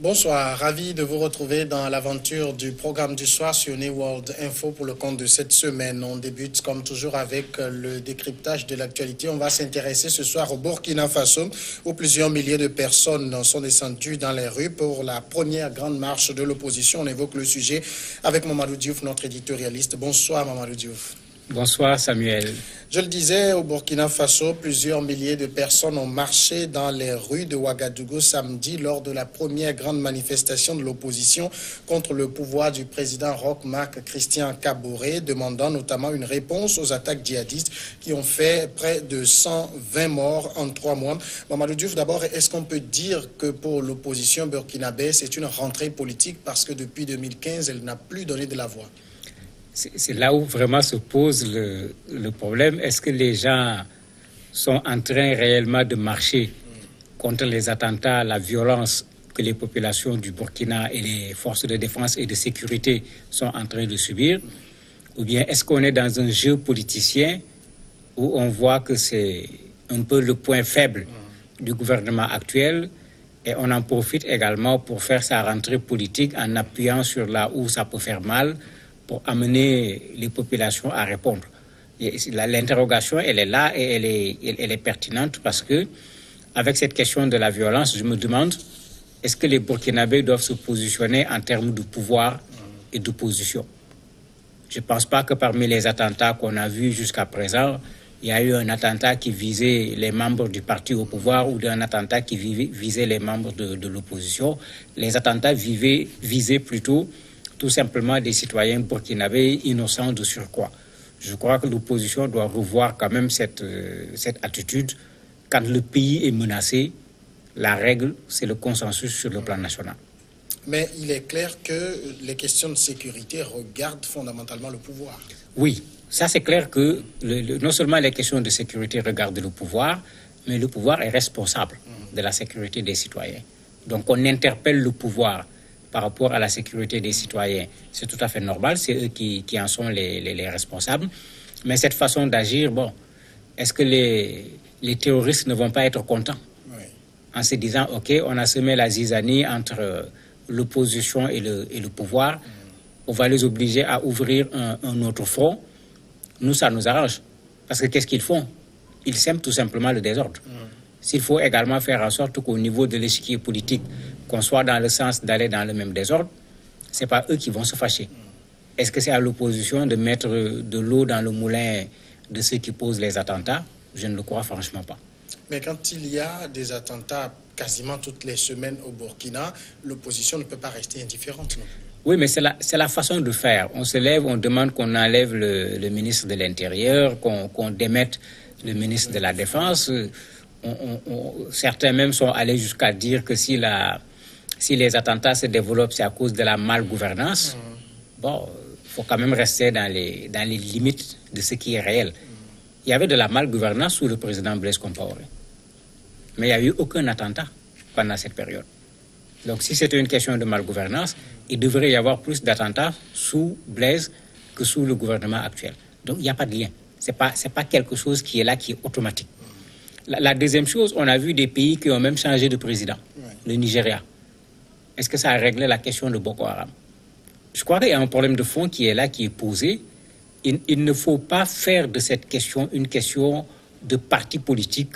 Bonsoir, ravi de vous retrouver dans l'aventure du programme du soir sur New World Info pour le compte de cette semaine. On débute comme toujours avec le décryptage de l'actualité. On va s'intéresser ce soir au Burkina Faso où plusieurs milliers de personnes sont descendues dans les rues pour la première grande marche de l'opposition. On évoque le sujet avec Mamadou Diouf, notre éditorialiste. Bonsoir Mamadou Diouf. Bonsoir Samuel. Je le disais, au Burkina Faso, plusieurs milliers de personnes ont marché dans les rues de Ouagadougou samedi lors de la première grande manifestation de l'opposition contre le pouvoir du président Roch Marc Christian Kaboré, demandant notamment une réponse aux attaques djihadistes qui ont fait près de 120 morts en 3 mois. Mamadou Diouf, d'abord, est-ce qu'on peut dire que pour l'opposition burkinabé, c'est une rentrée politique parce que depuis 2015, elle n'a plus donné de la voix? C'est là où vraiment se pose le problème. Est-ce que les gens sont en train réellement de marcher contre les attentats, la violence que les populations du Burkina et les forces de défense et de sécurité sont en train de subir? Ou bien est-ce qu'on est dans un jeu politicien où on voit que c'est un peu le point faible du gouvernement actuel et on en profite également pour faire sa rentrée politique en appuyant sur là où ça peut faire mal, pour amener les populations à répondre. L'interrogation, elle est là et elle est pertinente parce que, avec cette question de la violence, je me demande, est-ce que les Burkinabés doivent se positionner en termes de pouvoir et d'opposition? Je ne pense pas que parmi les attentats qu'on a vus jusqu'à présent, il y a eu un attentat qui visait les membres du parti au pouvoir ou un attentat qui visait les membres de l'opposition. Les attentats visaient plutôt tout simplement des citoyens burkinabés innocents de surcroît. Je crois que l'opposition doit revoir quand même cette attitude. Quand le pays est menacé, la règle, c'est le consensus sur le plan national. Mais il est clair que les questions de sécurité regardent fondamentalement le pouvoir. Oui, ça c'est clair que non seulement les questions de sécurité regardent le pouvoir, mais le pouvoir est responsable de la sécurité des citoyens. Donc on interpelle le pouvoir par rapport à la sécurité des citoyens. C'est tout à fait normal, c'est eux qui en sont les responsables. Mais cette façon d'agir, bon, est-ce que les terroristes ne vont pas être contents? Oui. En se disant, OK, on a semé la zizanie entre l'opposition et le pouvoir, on va les obliger à ouvrir un autre front. Nous, ça nous arrange. Parce que qu'est-ce qu'ils font? Ils sèment tout simplement le désordre. S'il faut également faire en sorte qu'au niveau de l'échiquier politique, qu'on soit dans le sens d'aller dans le même désordre, ce n'est pas eux qui vont se fâcher. Est-ce que c'est à l'opposition de mettre de l'eau dans le moulin de ceux qui posent les attentats? Je ne le crois franchement pas. Mais quand il y a des attentats quasiment toutes les semaines au Burkina, l'opposition ne peut pas rester indifférente. Non? Oui, mais c'est la façon de faire. On se lève, on demande qu'on enlève le ministre de l'Intérieur, qu'on démette le ministre de la Défense. Certains même sont allés jusqu'à dire que si les attentats se développent, c'est à cause de la malgouvernance. Bon, il faut quand même rester dans les limites de ce qui est réel. Il y avait de la malgouvernance sous le président Blaise Compaoré. Mais il n'y a eu aucun attentat pendant cette période. Donc si c'était une question de malgouvernance, il devrait y avoir plus d'attentats sous Blaise que sous le gouvernement actuel. Donc il n'y a pas de lien. C'est pas quelque chose qui est là, qui est automatique. La deuxième chose, on a vu des pays qui ont même changé de président. Le Nigeria. Est-ce que ça a réglé la question de Boko Haram? Je crois qu'il y a un problème de fond qui est là, qui est posé. Il ne faut pas faire de cette question une question de parti politique,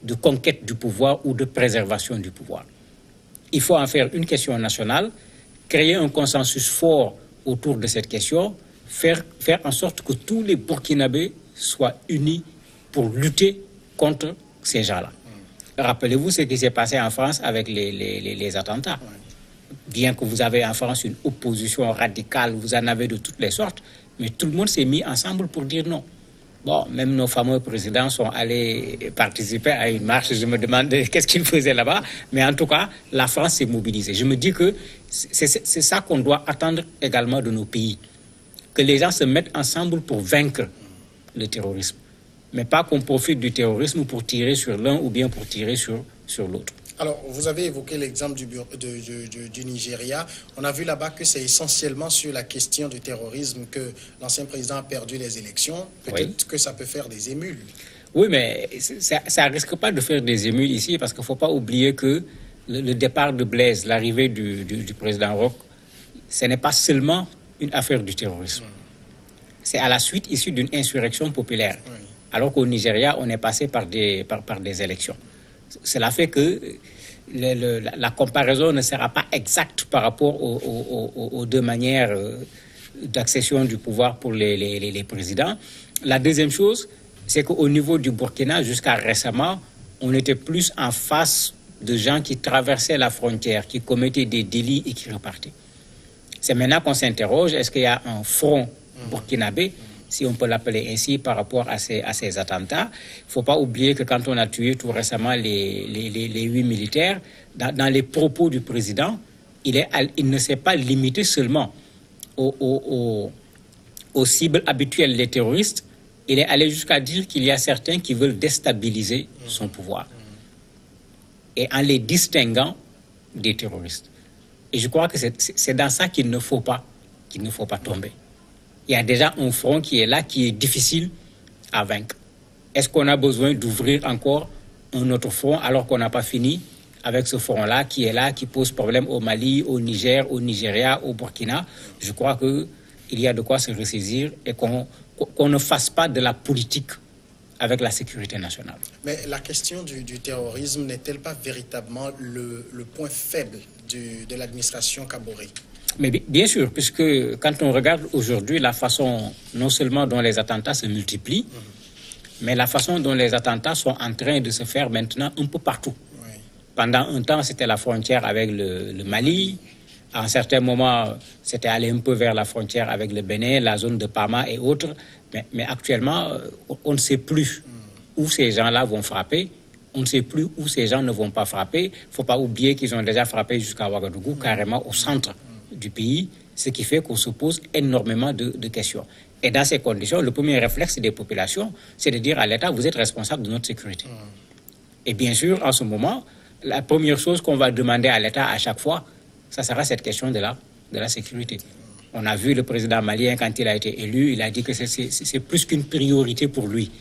de conquête du pouvoir ou de préservation du pouvoir. Il faut en faire une question nationale, créer un consensus fort autour de cette question, faire en sorte que tous les Burkinabés soient unis pour lutter contre ces gens-là. Rappelez-vous ce qui s'est passé en France avec les attentats. Bien que vous avez en France une opposition radicale, vous en avez de toutes les sortes, mais tout le monde s'est mis ensemble pour dire non. Bon, même nos fameux présidents sont allés participer à une marche. Je me demande qu'est-ce qu'ils faisaient là-bas. Mais en tout cas, la France s'est mobilisée. Je me dis que c'est ça qu'on doit attendre également de nos pays. Que les gens se mettent ensemble pour vaincre le terrorisme. Mais pas qu'on profite du terrorisme pour tirer sur l'un ou bien pour tirer sur l'autre. Alors, vous avez évoqué l'exemple du Nigeria. On a vu là-bas que c'est essentiellement sur la question du terrorisme que l'ancien président a perdu les élections. Peut-être que ça peut faire des émules. Oui, mais ça ne risque pas de faire des émules ici parce qu'il ne faut pas oublier que le départ de Blaise, l'arrivée du président Roch, ce n'est pas seulement une affaire du terrorisme. C'est à la suite issue d'une insurrection populaire. Alors qu'au Nigeria, on est passé par des élections. Cela fait que la comparaison ne sera pas exacte par rapport aux deux manières d'accession du pouvoir pour les présidents. La deuxième chose, c'est qu'au niveau du Burkina, jusqu'à récemment, on était plus en face de gens qui traversaient la frontière, qui commettaient des délits et qui repartaient. C'est maintenant qu'on s'interroge, est-ce qu'il y a un front burkinabé, si on peut l'appeler ainsi, par rapport à ces attentats. Il ne faut pas oublier que quand on a tué tout récemment les 8 militaires, dans les propos du président, il ne s'est pas limité seulement aux cibles habituelles des terroristes, il est allé jusqu'à dire qu'il y a certains qui veulent déstabiliser son pouvoir. Et en les distinguant des terroristes. Et je crois que c'est dans ça qu'il ne faut pas tomber. Il y a déjà un front qui est là, qui est difficile à vaincre. Est-ce qu'on a besoin d'ouvrir encore un autre front alors qu'on n'a pas fini avec ce front-là, qui est là, qui pose problème au Mali, au Niger, au Nigeria, au Burkina? Je crois qu'il y a de quoi se ressaisir et qu'on ne fasse pas de la politique avec la sécurité nationale. Mais la question du terrorisme n'est-elle pas véritablement le point faible de l'administration Kaboré? Mais bien sûr, puisque quand on regarde aujourd'hui la façon non seulement dont les attentats se multiplient, mais la façon dont les attentats sont en train de se faire maintenant un peu partout. Oui. Pendant un temps, c'était la frontière avec le Mali. À un certain moment, c'était aller un peu vers la frontière avec le Bénin, la zone de Pama et autres. Mais actuellement, on ne sait plus où ces gens-là vont frapper. On ne sait plus où ces gens ne vont pas frapper. Il ne faut pas oublier qu'ils ont déjà frappé jusqu'à Ouagadougou, carrément au centre du pays, ce qui fait qu'on se pose énormément de questions. Et dans ces conditions, le premier réflexe des populations, c'est de dire à l'État, vous êtes responsable de notre sécurité. Et bien sûr, en ce moment, la première chose qu'on va demander à l'État à chaque fois, ça sera cette question de la sécurité. On a vu le président malien, quand il a été élu, il a dit que c'est plus qu'une priorité pour lui.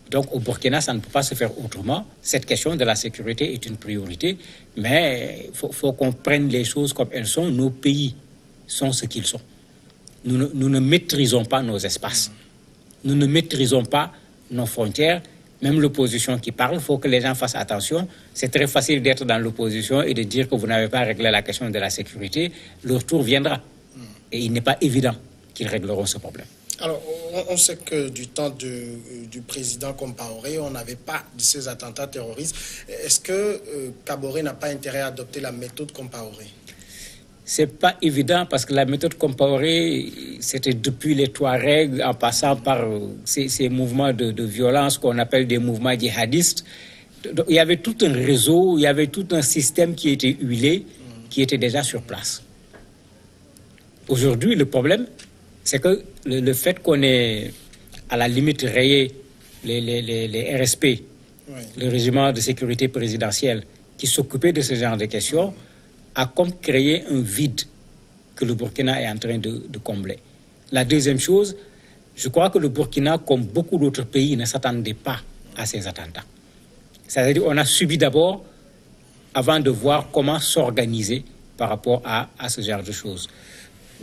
Donc au Burkina, ça ne peut pas se faire autrement. Cette question de la sécurité est une priorité, mais il faut qu'on prenne les choses comme elles sont. Nos pays sont ce qu'ils sont. Nous ne maîtrisons pas nos espaces. Nous ne maîtrisons pas nos frontières. Même l'opposition qui parle, il faut que les gens fassent attention. C'est très facile d'être dans l'opposition et de dire que vous n'avez pas réglé la question de la sécurité. Leur tour viendra. Et il n'est pas évident qu'ils régleront ce problème. Alors, on sait que du temps du président Compaoré, on n'avait pas de ces attentats terroristes. Est-ce que Kaboré n'a pas intérêt à adopter la méthode Compaoré? C'est pas évident parce que la méthode Compaoré, c'était depuis les Touaregs, en passant par ces mouvements de violence qu'on appelle des mouvements djihadistes. Donc, il y avait tout un réseau, il y avait tout un système qui était huilé, qui était déjà sur place. Aujourd'hui, le problème, c'est que le fait qu'on ait à la limite rayé les RSP, oui, le régiment de sécurité présidentiel, qui s'occupait de ce genre de questions, a comme créé un vide que le Burkina est en train de combler. La deuxième chose, je crois que le Burkina, comme beaucoup d'autres pays, ne s'attendait pas à ces attentats. C'est-à-dire qu'on a subi d'abord, avant de voir comment s'organiser par rapport à ce genre de choses.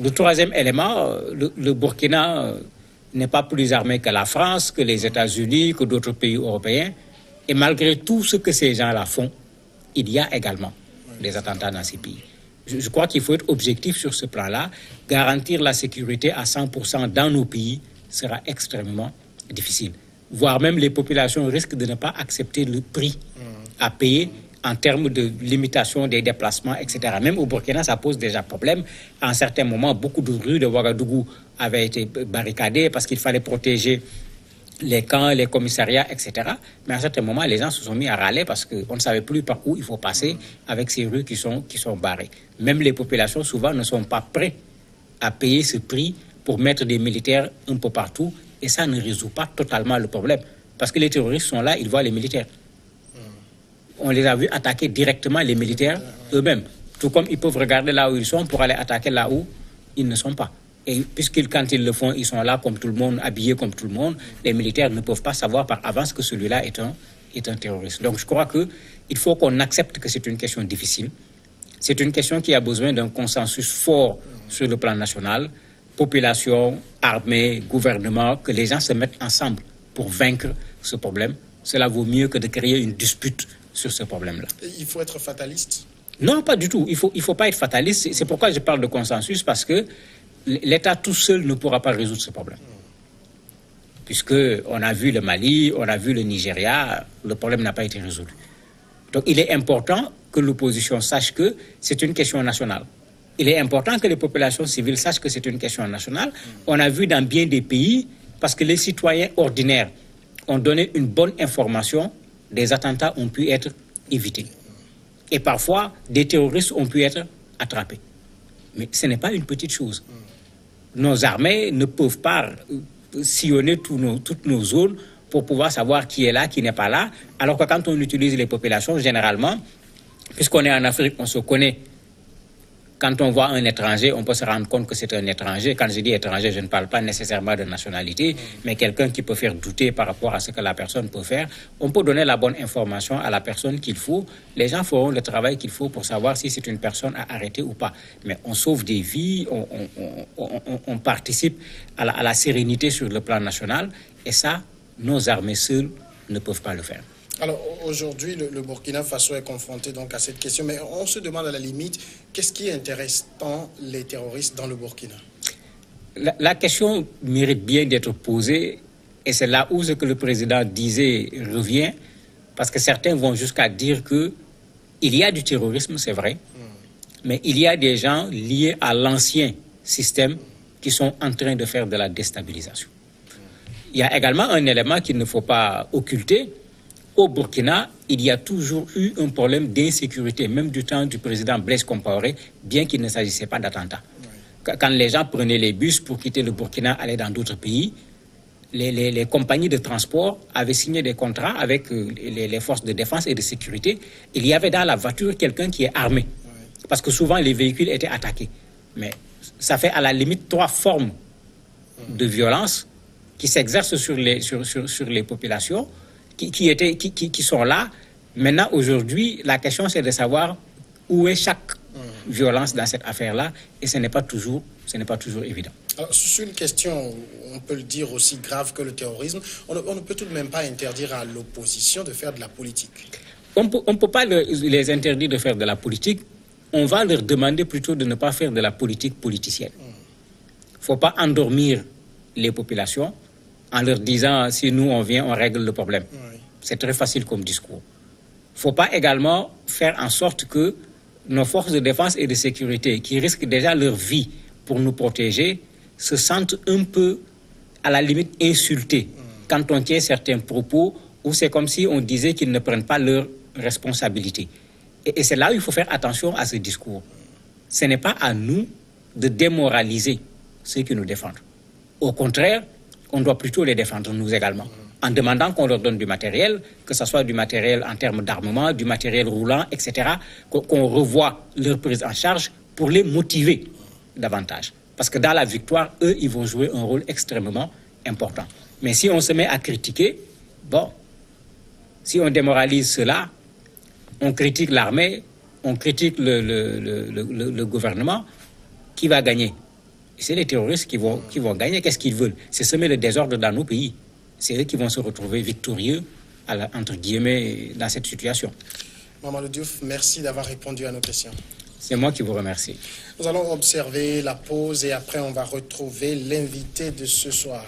Le troisième élément, le Burkina n'est pas plus armé que la France, que les États-Unis, que d'autres pays européens. Et malgré tout ce que ces gens-là font, il y a également des attentats dans ces pays. Je crois qu'il faut être objectif sur ce plan-là. Garantir la sécurité à 100% dans nos pays sera extrêmement difficile. Voire même les populations risquent de ne pas accepter le prix à payer en termes de limitation des déplacements, etc. Même au Burkina, ça pose déjà problème. À un certain moment, beaucoup de rues de Ouagadougou avaient été barricadées parce qu'il fallait protéger les camps, les commissariats, etc. Mais à un certain moment, les gens se sont mis à râler parce qu'on ne savait plus par où il faut passer avec ces rues qui sont barrées. Même les populations, souvent, ne sont pas prêtes à payer ce prix pour mettre des militaires un peu partout. Et ça ne résout pas totalement le problème. Parce que les terroristes sont là, ils voient les militaires. On les a vus attaquer directement les militaires eux-mêmes. Tout comme ils peuvent regarder là où ils sont pour aller attaquer là où ils ne sont pas. Et puisqu'ils, quand ils le font, ils sont là comme tout le monde, habillés comme tout le monde, les militaires ne peuvent pas savoir par avance que celui-là est est un terroriste. Donc je crois qu'il faut qu'on accepte que c'est une question difficile. C'est une question qui a besoin d'un consensus fort sur le plan national, population, armée, gouvernement, que les gens se mettent ensemble pour vaincre ce problème. Cela vaut mieux que de créer une dispute sur ce problème-là. Il faut être fataliste? Non, pas du tout. Il faut pas être fataliste. C'est pourquoi je parle de consensus, parce que l'État tout seul ne pourra pas résoudre ce problème. Puisqu'on a vu le Mali, on a vu le Nigeria, le problème n'a pas été résolu. Donc il est important que l'opposition sache que c'est une question nationale. Il est important que les populations civiles sachent que c'est une question nationale. On a vu dans bien des pays, parce que les citoyens ordinaires ont donné une bonne information, des attentats ont pu être évités. Et parfois, des terroristes ont pu être attrapés. Mais ce n'est pas une petite chose. Nos armées ne peuvent pas sillonner toutes nos zones pour pouvoir savoir qui est là, qui n'est pas là, alors que quand on utilise les populations, généralement, puisqu'on est en Afrique, on se connaît. Quand on voit un étranger, on peut se rendre compte que c'est un étranger. Quand je dis étranger, je ne parle pas nécessairement de nationalité, mais quelqu'un qui peut faire douter par rapport à ce que la personne peut faire. On peut donner la bonne information à la personne qu'il faut. Les gens feront le travail qu'il faut pour savoir si c'est une personne à arrêter ou pas. Mais on sauve des vies, on participe à la sérénité sur le plan national. Et ça, nos armées seules ne peuvent pas le faire. Alors aujourd'hui, le Burkina Faso est confronté donc à cette question, mais on se demande à la limite, qu'est-ce qui intéresse tant les terroristes dans le Burkina? La question mérite bien d'être posée, et c'est là où ce que le président disait revient, parce que certains vont jusqu'à dire qu'il y a du terrorisme, c'est vrai, mais il y a des gens liés à l'ancien système qui sont en train de faire de la déstabilisation. Il y a également un élément qu'il ne faut pas occulter. Au Burkina, il y a toujours eu un problème d'insécurité, même du temps du président Blaise Compaoré, bien qu'il ne s'agissait pas d'attentats. Quand les gens prenaient les bus pour quitter le Burkina, aller dans d'autres pays, les compagnies de transport avaient signé des contrats avec les forces de défense et de sécurité. Il y avait dans la voiture quelqu'un qui est armé, parce que souvent les véhicules étaient attaqués. Mais ça fait à la limite 3 formes de violence qui s'exercent sur les populations, qui sont là. Maintenant, aujourd'hui, la question, c'est de savoir où est chaque violence dans cette affaire-là, et ce n'est pas toujours évident. Alors, sur une question, on peut le dire, aussi grave que le terrorisme, on ne peut tout de même pas interdire à l'opposition de faire de la politique. On ne peut pas les interdire de faire de la politique. On va leur demander plutôt de ne pas faire de la politique politicienne. Il ne faut pas endormir les populations en leur disant, si nous on vient, on règle le problème. Oui. C'est très facile comme discours. Il ne faut pas également faire en sorte que nos forces de défense et de sécurité, qui risquent déjà leur vie pour nous protéger, se sentent un peu, à la limite, insultés quand on tient certains propos où c'est comme si on disait qu'ils ne prennent pas leurs responsabilités. Et c'est là où il faut faire attention à ce discours. Ce n'est pas à nous de démoraliser ceux qui nous défendent. Au contraire, on doit plutôt les défendre, nous également, en demandant qu'on leur donne du matériel, que ce soit du matériel en termes d'armement, du matériel roulant, etc., qu'on revoie leur prise en charge pour les motiver davantage. Parce que dans la victoire, eux, ils vont jouer un rôle extrêmement important. Mais si on se met à critiquer, si on démoralise cela, on critique l'armée, on critique le gouvernement, qui va gagner? C'est les terroristes qui vont gagner. Qu'est-ce qu'ils veulent? C'est semer le désordre dans nos pays. C'est eux qui vont se retrouver victorieux, entre guillemets, dans cette situation. Mamadou Diouf, merci d'avoir répondu à nos questions. C'est moi qui vous remercie. Nous allons observer la pause et après on va retrouver l'invité de ce soir.